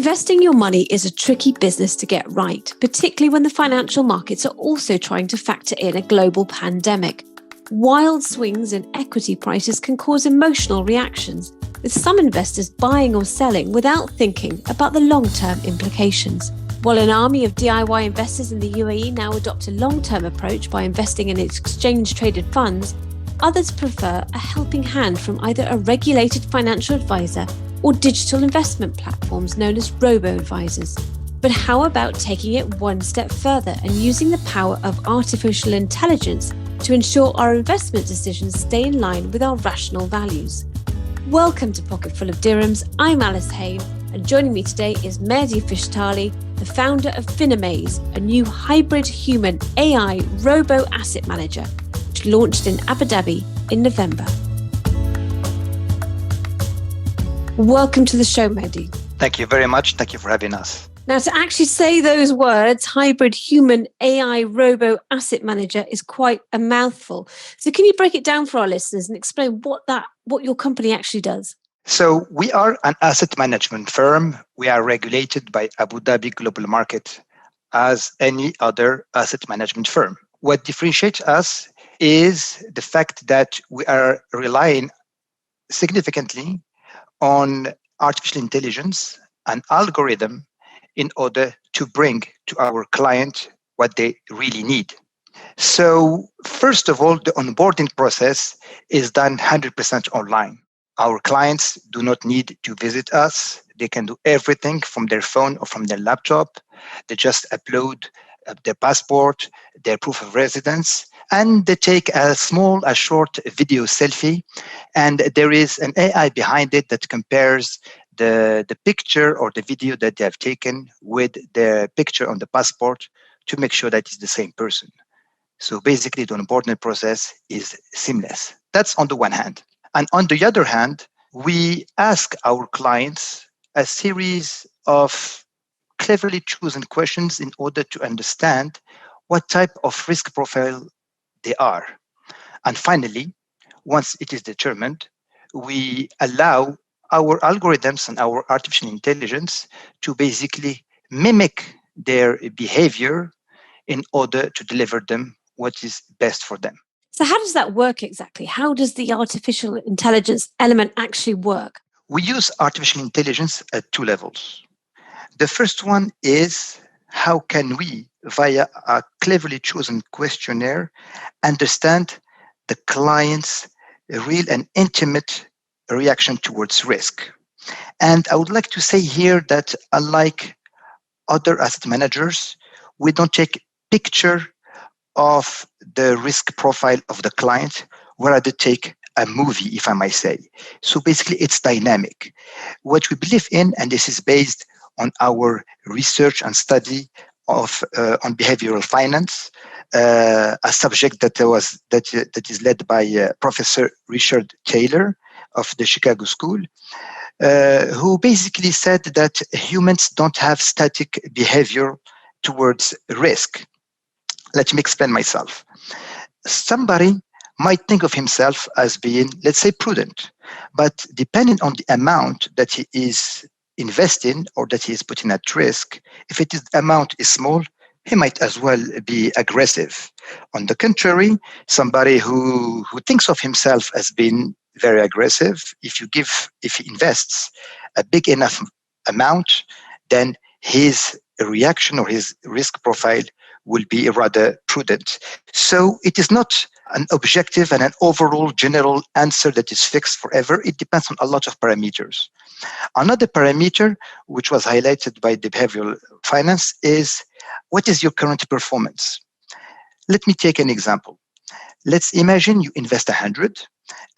Investing your money is a tricky business to get right, particularly when the financial markets are also trying to factor in a global pandemic. Wild swings in equity prices can cause emotional reactions, with some investors buying or selling without thinking about the long-term implications. While an army of DIY investors in the UAE now adopt a long-term approach by investing in exchange-traded funds, others prefer a helping hand from either a regulated financial advisor or digital investment platforms known as robo-advisers. But how about taking it one step further and using the power of artificial intelligence to ensure our investment decisions stay in line with our rational values? Welcome to Pocketful of Dirhams. I'm Alice Haine, and joining me today is Mehdi Fichtali, the founder of Finamaze, a new hybrid human AI robo-asset manager, which launched in Abu Dhabi in November. Welcome to the show, Mehdi. Thank you very much. Thank you for having us. Now, to actually say those words, hybrid human AI robo asset manager, is quite a mouthful. So can you break it down for our listeners and explain what your company actually does? So we are an asset management firm. We are regulated by Abu Dhabi Global Market as any other asset management firm. What differentiates us is the fact that we are relying significantly on artificial intelligence and algorithm in order to bring to our client what they really need. So first of all, the onboarding process is done 100% online. Our clients do not need to visit us. They can do everything from their phone or from their laptop. They just upload their passport, their proof of residence, and they take a short video selfie, and there is an AI behind it that compares the picture or the video that they have taken with the picture on the passport to make sure that it's the same person. So basically, the onboarding process is seamless. That's on the one hand. And on the other hand, we ask our clients a series of cleverly chosen questions in order to understand what type of risk profile they are. And finally, once it is determined, we allow our algorithms and our artificial intelligence to basically mimic their behavior in order to deliver them what is best for them. So how does that work exactly? How does the artificial intelligence element actually work? We use artificial intelligence at two levels. The first one is how can we, via a cleverly chosen questionnaire, understand the client's real and intimate reaction towards risk. And I would like to say here that unlike other asset managers, we don't take picture of the risk profile of the client, rather take a movie, if I might say. So basically, it's dynamic. What we believe in, and this is based on our research and study of on behavioral finance, a subject that is led by Professor Richard Taylor of the Chicago School, who basically said that humans don't have static behavior towards risk. Let me explain myself. Somebody might think of himself as being, let's say, prudent, but depending on the amount that he is investing or that he is putting at risk, if the amount is small, he might as well be aggressive. On the contrary, somebody who thinks of himself as being very aggressive, if he invests a big enough amount, then his reaction or his risk profile will be rather prudent. So it is not an objective and an overall general answer that is fixed forever. It depends on a lot of parameters. Another parameter, which was highlighted by the behavioral finance, is what is your current performance? Let me take an example. Let's imagine you invest 100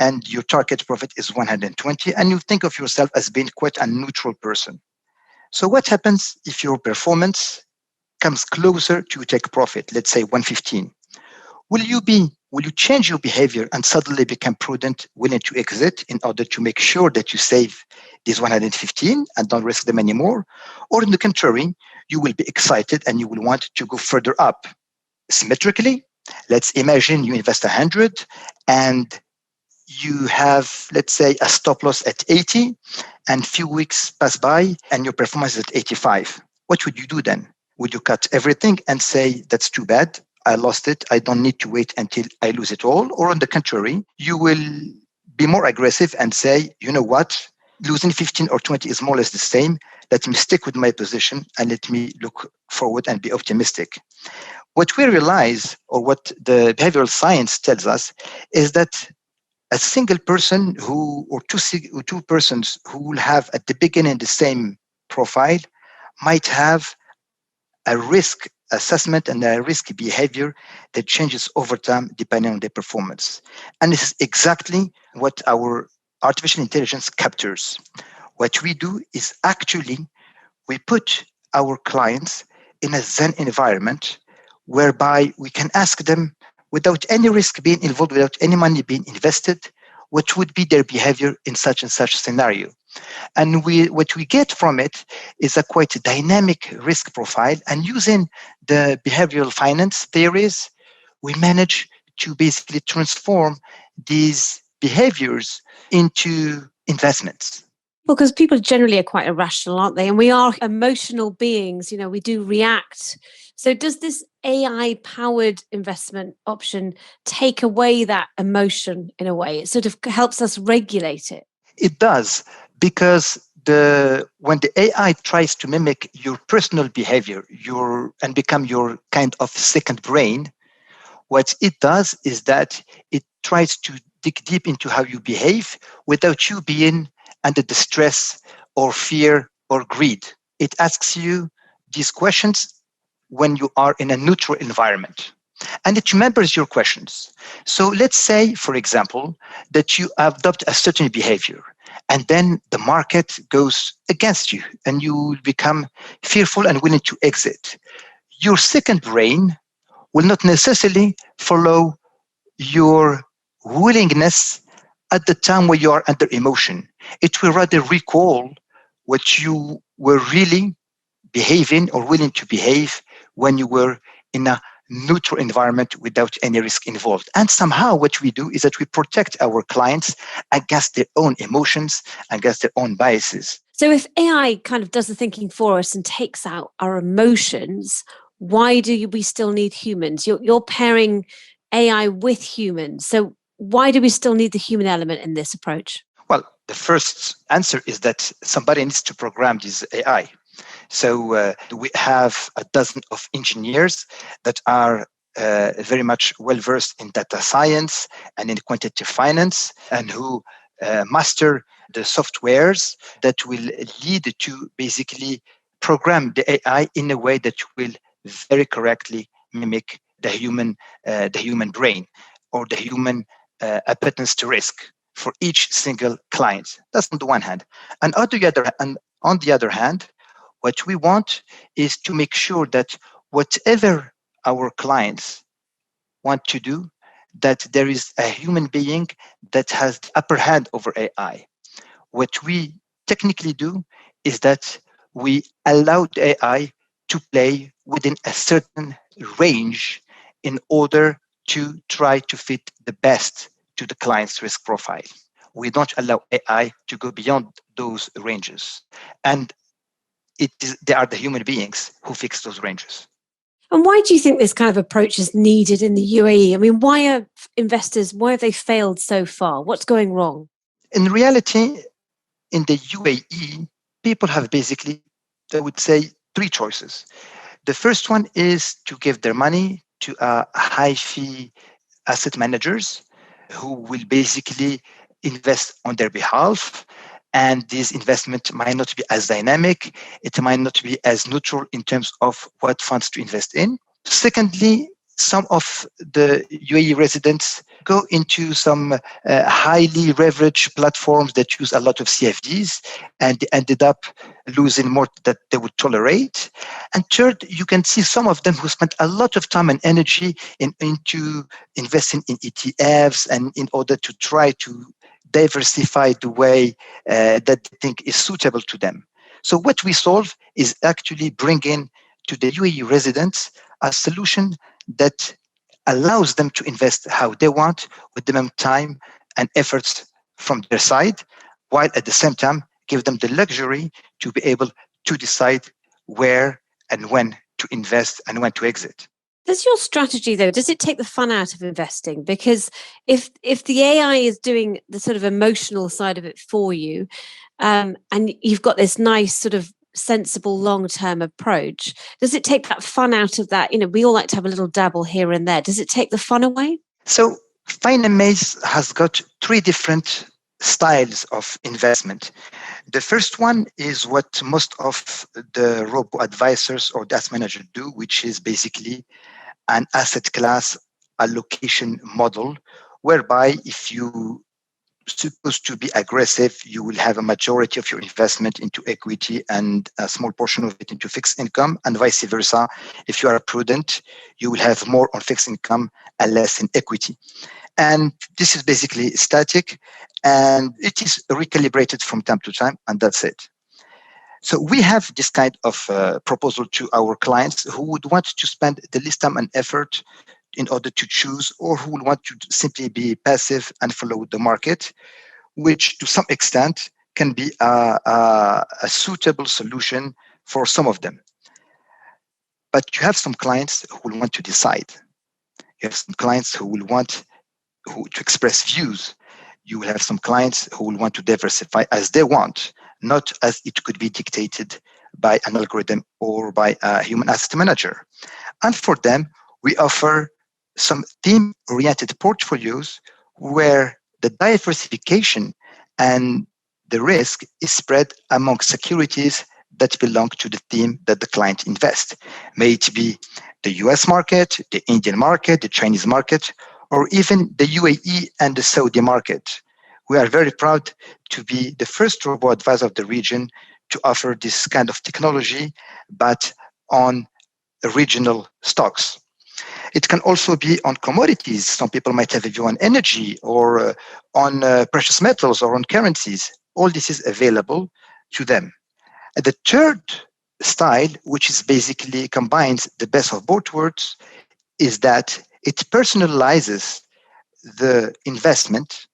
and your target profit is 120, and you think of yourself as being quite a neutral person. So what happens if your performance comes closer to take profit, let's say 115? Will you change your behavior and suddenly become prudent, willing to exit in order to make sure that you save these 115 and don't risk them anymore? Or in the contrary, you will be excited and you will want to go further up? Symmetrically, let's imagine you invest 100 and you have, let's say, a stop loss at 80 and few weeks pass by and your performance is at 85. What would you do then? Would you cut everything and say, that's too bad, I lost it, I don't need to wait until I lose it all? Or on the contrary, you will be more aggressive and say, you know what, losing 15 or 20 is more or less the same. Let me stick with my position and let me look forward and be optimistic. What we realize, or what the behavioral science tells us, is that a single person or two persons who will have at the beginning the same profile might have a risk assessment and a risk behavior that changes over time depending on their performance. And this is exactly what our artificial intelligence captures. What we do is actually we put our clients in a Zen environment whereby we can ask them without any risk being involved, without any money being invested, what would be their behavior in such and such scenario. And what we get from it is a quite dynamic risk profile. And using the behavioral finance theories, we manage to basically transform these behaviors into investments. Well, because people generally are quite irrational, aren't they? And we are emotional beings, we do react. So does this AI powered investment option take away that emotion in a way? It sort of helps us regulate it. It does, because when the AI tries to mimic your personal behavior, and become your kind of second brain, what it does is that it tries to dig deep into how you behave without you being under the stress or fear or greed. It asks you these questions when you are in a neutral environment. And it remembers your questions. So let's say, for example, that you adopt a certain behavior and then the market goes against you and you become fearful and willing to exit. Your second brain will not necessarily follow your willingness at the time where you are under emotion. It will rather recall what you were really behaving or willing to behave when you were in a neutral environment without any risk involved. And somehow what we do is that we protect our clients against their own emotions, against their own biases. So if AI kind of does the thinking for us and takes out our emotions, why do we still need humans? You're pairing AI with humans. So why do we still need the human element in this approach? Well, the first answer is that somebody needs to program this AI. So we have a dozen of engineers that are very much well versed in data science and in quantitative finance, and who master the softwares that will lead to basically program the AI in a way that will very correctly mimic the human brain or the human appetence to risk for each single client. That's on the one hand. And on the other hand, what we want is to make sure that whatever our clients want to do, that there is a human being that has the upper hand over AI. What we technically do is that we allow the AI to play within a certain range in order to try to fit the best to the client's risk profile. We don't allow AI to go beyond those ranges. And they are the human beings who fix those ranges. And why do you think this kind of approach is needed in the UAE? I mean, why have they failed so far? What's going wrong? In reality, in the UAE, people have basically, I would say, three choices. The first one is to give their money to high fee asset managers who will basically invest on their behalf. And this investment might not be as dynamic. It might not be as neutral in terms of what funds to invest in. Secondly, some of the UAE residents go into some highly leveraged platforms that use a lot of CFDs, and they ended up losing more that they would tolerate. And third, you can see some of them who spent a lot of time and energy into investing in ETFs and in order to try to diversify the way that they think is suitable to them. So what we solve is actually bringing to the UAE residents a solution that allows them to invest how they want with the minimum time and efforts from their side, while at the same time give them the luxury to be able to decide where and when to invest and when to exit. Does your strategy, though, does it take the fun out of investing? Because if the AI is doing the sort of emotional side of it for you, and you've got this nice sort of sensible long-term approach, does it take that fun out of that? We all like to have a little dabble here and there. Does it take the fun away? So Finamaze has got three different styles of investment. The first one is what most of the robo-advisors or asset managers do, which is basically an asset class allocation model, whereby if you supposed to be aggressive, you will have a majority of your investment into equity and a small portion of it into fixed income, and vice versa. If you are prudent, you will have more on fixed income and less in equity. And this is basically static, and it is recalibrated from time to time, and that's it. So we have this kind of proposal to our clients who would want to spend the least time and effort in order to choose, or who will want to simply be passive and follow the market, which to some extent can be a suitable solution for some of them. But you have some clients who will want to decide. You have some clients who will want to express views. You will have some clients who will want to diversify as they want, not as it could be dictated by an algorithm or by a human asset manager. And for them, we offer some theme-oriented portfolios where the diversification and the risk is spread among securities that belong to the theme that the client invests. May it be the US market, the Indian market, the Chinese market, or even the UAE and the Saudi market. We are very proud to be the first robo-advisor of the region to offer this kind of technology, but on regional stocks. It can also be on commodities. Some people might have a view on energy or on precious metals or on currencies. All this is available to them. And the third style, which is basically combines the best of both worlds, is that it personalizes the investment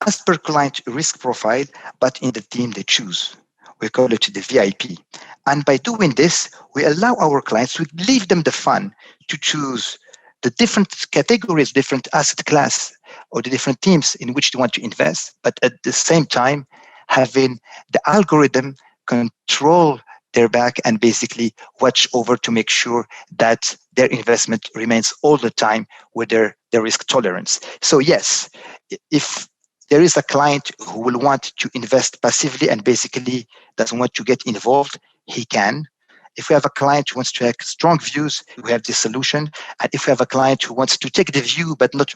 as per client risk profile, but in the theme they choose. We call it the VIP. And by doing this, we allow our clients to leave them the fun to choose the different categories, different asset class, or the different themes in which they want to invest, but at the same time, having the algorithm control their back and basically watch over to make sure that their investment remains all the time with their risk tolerance. So yes, if there is a client who will want to invest passively and basically doesn't want to get involved, he can. If we have a client who wants to have strong views, we have this solution. And if we have a client who wants to take the view but not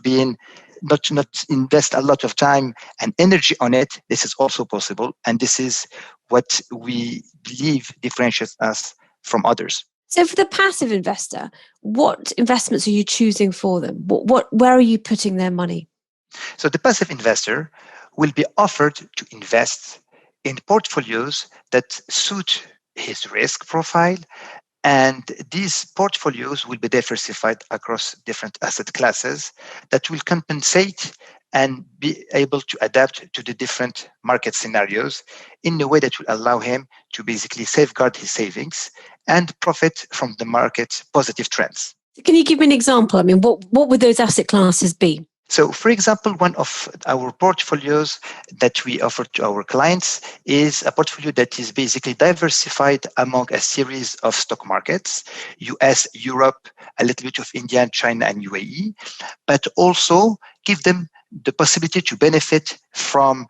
invest a lot of time and energy on it, this is also possible. And this is what we believe differentiates us from others. So for the passive investor, what investments are you choosing for them? Where are you putting their money? So the passive investor will be offered to invest in portfolios that suit his risk profile, and these portfolios will be diversified across different asset classes that will compensate and be able to adapt to the different market scenarios in a way that will allow him to basically safeguard his savings and profit from the market's positive trends. Can you give me an example? I mean, what would those asset classes be? So, for example, one of our portfolios that we offer to our clients is a portfolio that is basically diversified among a series of stock markets, US, Europe, a little bit of India, China, and UAE, but also give them the possibility to benefit from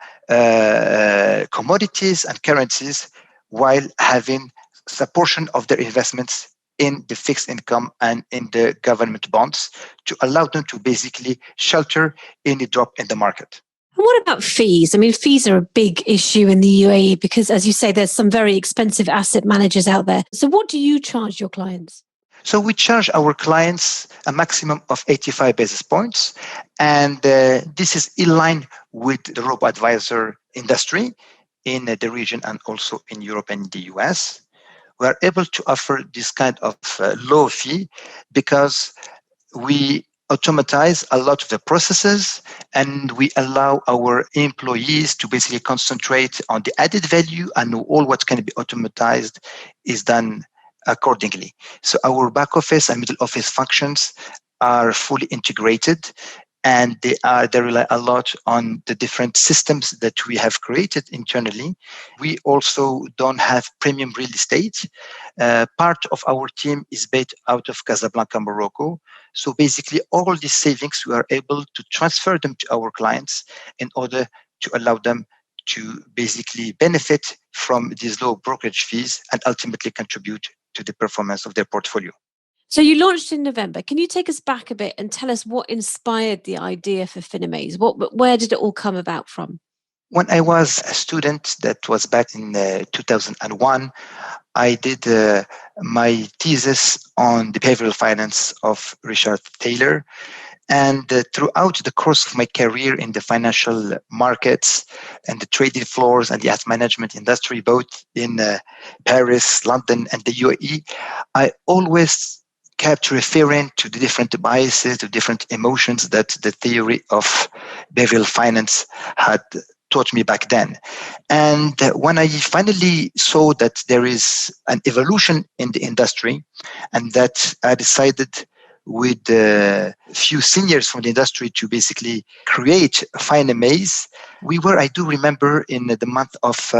commodities and currencies while having a portion of their investments in the fixed income and in the government bonds to allow them to basically shelter any drop in the market. And what about fees? I mean, fees are a big issue in the UAE because, as you say, there's some very expensive asset managers out there. So what do you charge your clients? So we charge our clients a maximum of 85 basis points. And this is in line with the robo-advisor industry in the region and also in Europe and the US. We are able to offer this kind of low fee because we automatize a lot of the processes, and we allow our employees to basically concentrate on the added value, and all what can be automatized is done accordingly. So our back office and middle office functions are fully integrated, and they rely a lot on the different systems that we have created internally. We also don't have premium real estate. Part of our team is based out of Casablanca, Morocco. So basically, all these savings, we are able to transfer them to our clients in order to allow them to basically benefit from these low brokerage fees and ultimately contribute to the performance of their portfolio. So you launched in November. Can you take us back a bit and tell us what inspired the idea for Finamaze? Where did it all come about from? When I was a student, that was back in 2001, I did my thesis on the behavioral finance of Richard Taylor. And throughout the course of my career in the financial markets and the trading floors and the asset management industry, both in Paris, London, and the UAE, I always kept referring to the different biases, the different emotions that the theory of behavioral finance had taught me back then. And when I finally saw that there is an evolution in the industry, and that I decided with a few seniors from the industry to basically create Finamaze. I do remember in the month of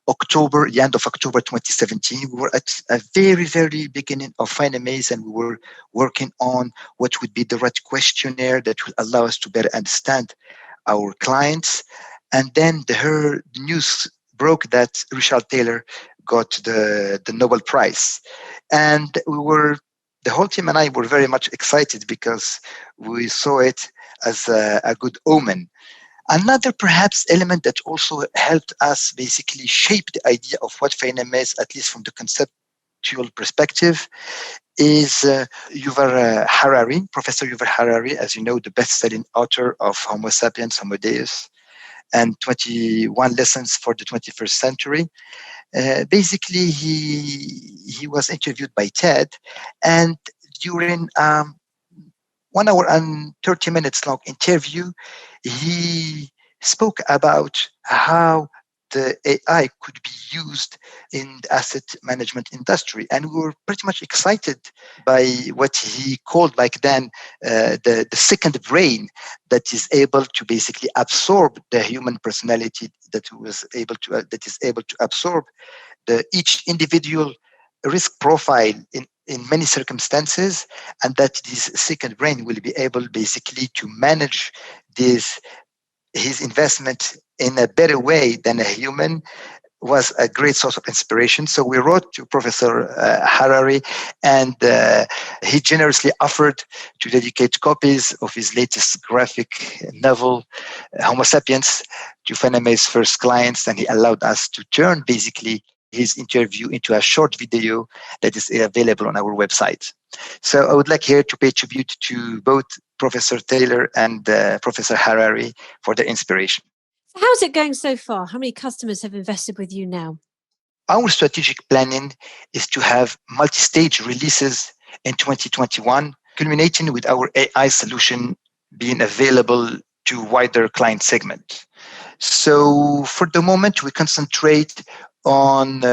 October, the end of October 2017, we were at a very, very beginning of Finamaze, and we were working on what would be the right questionnaire that will allow us to better understand our clients. And then the news broke that Richard Taylor got the Nobel Prize. And the whole team and I were very much excited because we saw it as a good omen. Another perhaps element that also helped us basically shape the idea of what Finamaze, at least from the conceptual perspective, is Yuval Harari, Professor Yuval Harari, as you know, the best-selling author of Homo sapiens, Homo Deus, and 21 Lessons for the 21st Century. Basically, he was interviewed by TED, and during 1 hour and 30 minutes long interview, he spoke about how the AI could be used in the asset management industry. And we were pretty much excited by what he called back then the second brain that is able to basically absorb the human personality, that is able to absorb each individual risk profile in many circumstances, and that this second brain will be able basically to manage his investment in a better way than a human. Was a great source of inspiration. So we wrote to Professor Harari, and he generously offered to dedicate copies of his latest graphic novel, Homo Sapiens, to Finamaze's first clients, and he allowed us to turn basically his interview into a short video that is available on our website. So I would like here to pay tribute to both Professor Taylor and Professor Harari for their inspiration. How's it going so far? How many customers have invested with you now? Our strategic planning is to have multi-stage releases in 2021, culminating with our AI solution being available to wider client segment. So for the moment, we concentrate on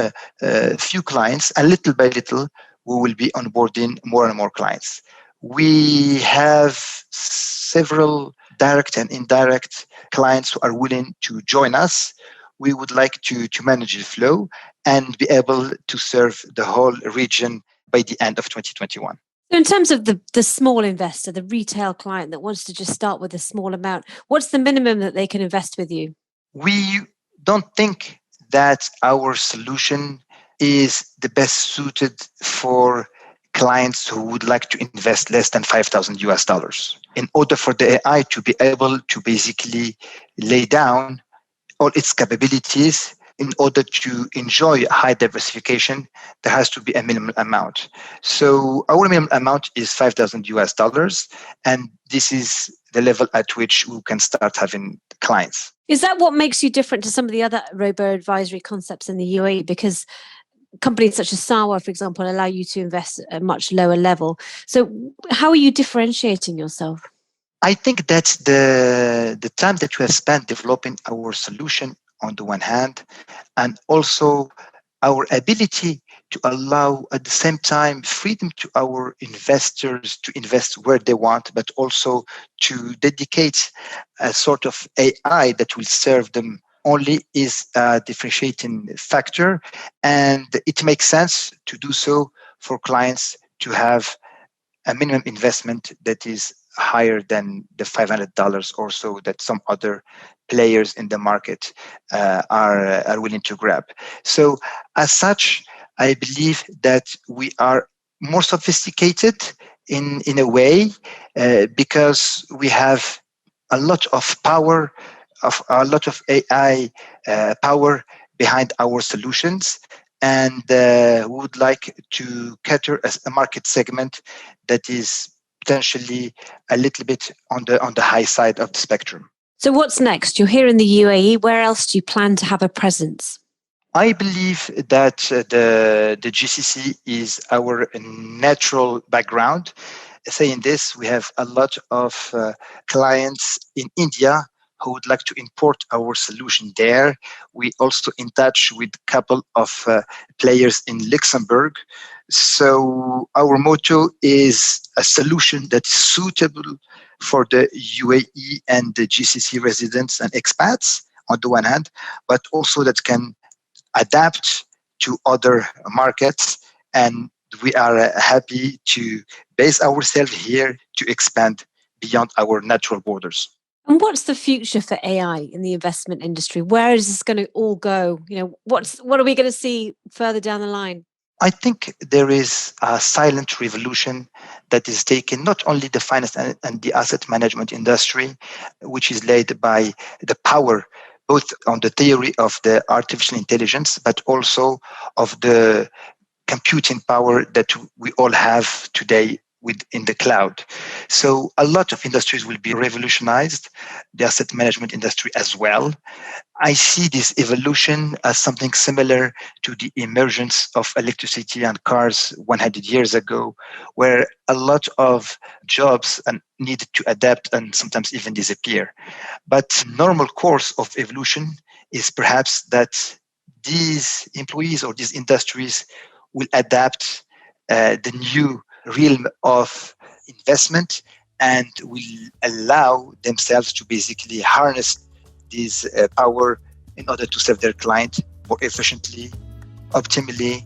a few clients, and little by little, we will be onboarding more and more clients. We have several direct and indirect clients who are willing to join us. We would like to manage the flow and be able to serve the whole region by the end of 2021. So in terms of the small investor, the retail client that wants to just start with a small amount, what's the minimum that they can invest with you? We don't think that our solution is the best suited for clients who would like to invest less than $5,000. In order for the AI to be able to basically lay down all its capabilities, in order to enjoy high diversification, there has to be a minimum amount. So our minimum amount is $5,000, and this is the level at which we can start having clients. Is that what makes you different to some of the other robo-advisory concepts in the UAE? Because companies such as Sawa, for example, allow you to invest at a much lower level. So how are you differentiating yourself? I think that's the time that we have spent developing our solution on the one hand, and also our ability to allow at the same time freedom to our investors to invest where they want, but also to dedicate a sort of AI that will serve them only is a differentiating factor. And it makes sense to do so for clients to have a minimum investment that is higher than the $500 or so that some other players in the market are willing to grab. So as such, I believe that we are more sophisticated in a way because we have a lot of power, of a lot of AI power behind our solutions. And we would like to cater as a market segment that is potentially a little bit on the high side of the spectrum. So what's next? You're here in the UAE. Where else do you plan to have a presence? I believe that the GCC is our natural background. Saying this, we have a lot of clients in India who would like to import our solution there. We also in touch with a couple of players in Luxembourg. So our motto is a solution that is suitable for the UAE and the GCC residents and expats on the one hand, but also that can adapt to other markets. And we are happy to base ourselves here to expand beyond our natural borders. And what's the future for AI in the investment industry? Where is this going to all go? What are we going to see further down the line? I think there is a silent revolution that is taking not only the finance and the asset management industry, which is led by the power both on the theory of the artificial intelligence, but also of the computing power that we all have today within the cloud. So a lot of industries will be revolutionized, the asset management industry as well. I see this evolution as something similar to the emergence of electricity and cars 100 years ago, where a lot of jobs needed to adapt and sometimes even disappear. But normal course of evolution is perhaps that these employees or these industries will adapt the new realm of investment and will allow themselves to basically harness this power in order to serve their client more efficiently, optimally,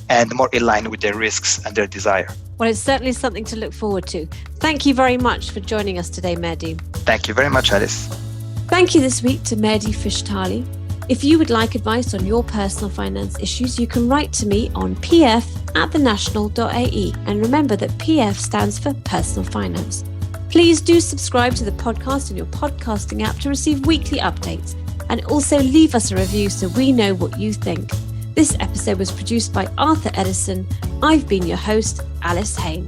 and more in line with their risks and their desire. Well, it's certainly something to look forward to. Thank you very much for joining us today, Mehdi. Thank you very much, Alice. Thank you this week to Mehdi Fichtali. If you would like advice on your personal finance issues, you can write to me on pf@thenational.ae. And remember that PF stands for personal finance. Please do subscribe to the podcast in your podcasting app to receive weekly updates, and also leave us a review so we know what you think. This episode was produced by Arthur Edison. I've been your host, Alice Haine.